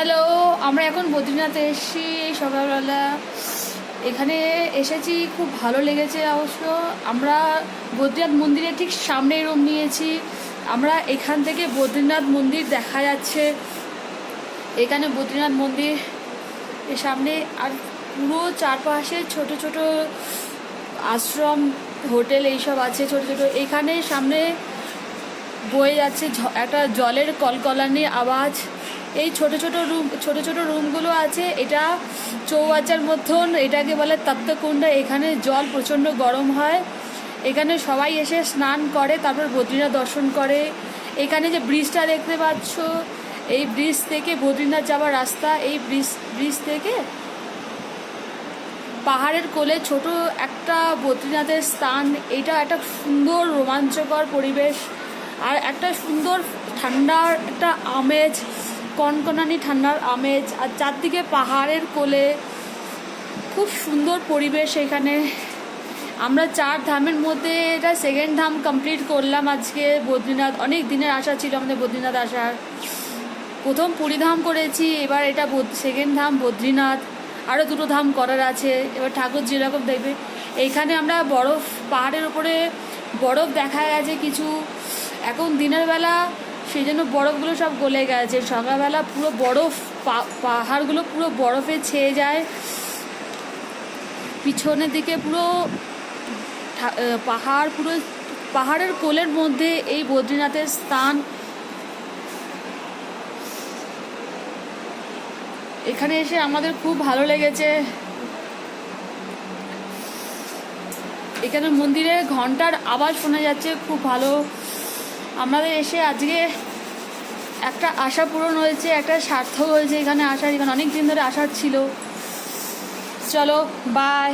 Hello, আমরা এখন বদ্রীনাথে এসেছি সকালবেলা। এখানে এসেছি, খুব ভালো লেগেছে। অবশ্য আমরা বদ্রীনাথ মন্দিরের ঠিক সামনেই রুম নিয়েছি। আমরা এখান থেকে বদ্রীনাথ মন্দির দেখা যাচ্ছে। এখানে বদ্রীনাথ মন্দির এর সামনে, আর পুরো চারপাশে ছোট ছোট আশ্রম, হোটেল এইসব আছে ছোট ছোট। এখানে সামনে বয়ে যাচ্ছে একটা জলের কলকলানি আওয়াজ। এই ছোট ছোট রুমগুলো আছে। এটা চৌবাচ্চার মতন, এটাকে বলে তপ্তকুণ্ড। এখানে জল প্রচণ্ড গরম হয়। এখানে সবাই এসে স্নান করে, তারপর বদ্রীনাথ দর্শন করে। এখানে যে ব্রিজটা দেখতে পাচ্ছ, এই ব্রিজ থেকে বদ্রীনাথ যাওয়ার রাস্তা। এই ব্রিজ থেকে পাহাড়ের কোলে ছোট একটা বদ্রীনাথের স্থান। এটা একটা সুন্দর রোমাঞ্চকর পরিবেশ, আর একটা সুন্দর ঠান্ডার একটা আমেজ, কনকনানি ঠান্ডার আমেজ, আর চারদিকে পাহাড়ের কোলে খুব সুন্দর পরিবেশ। এখানে আমরা 4 ধামের মধ্যে এটা সেকেন্ড ধাম কমপ্লিট করলাম আজকে। বদ্রীনাথ অনেক দিনের আশা ছিল আমাদের বদ্রীনাথ আসার। প্রথম পুরীধাম করেছি, এবার এটা সেকেন্ড ধাম বদ্রীনাথ। আরও 2টো ধাম করার আছে। এবার ঠাকুর যেরকম দেখবে। এইখানে আমরা বরফ, পাহাড়ের উপরে বরফ দেখা গেছে কিছু। এখন দিনের বেলা, সেই জন্য বরফগুলো সব গলে গেছে। সকালবেলা পুরো বরফ, পাহাড়গুলো পুরো বরফে ছেয়ে যায়। পিছনের দিকে পুরো পাহাড়, পুরো পাহাড়ের কোলের মধ্যে এই বদ্রীনাথের স্থান। এখানে এসে আমাদের খুব ভালো লেগেছে। এখানে মন্দিরে ঘন্টার আওয়াজ শোনা যাচ্ছে, খুব ভালো। আমাদের এসে আজকে একটা আশা পূরণ হয়েছে, একটা সার্থক হয়েছে এখানে আসার। এখানে অনেক দিন ধরে আসার ছিল। চলো, বাই।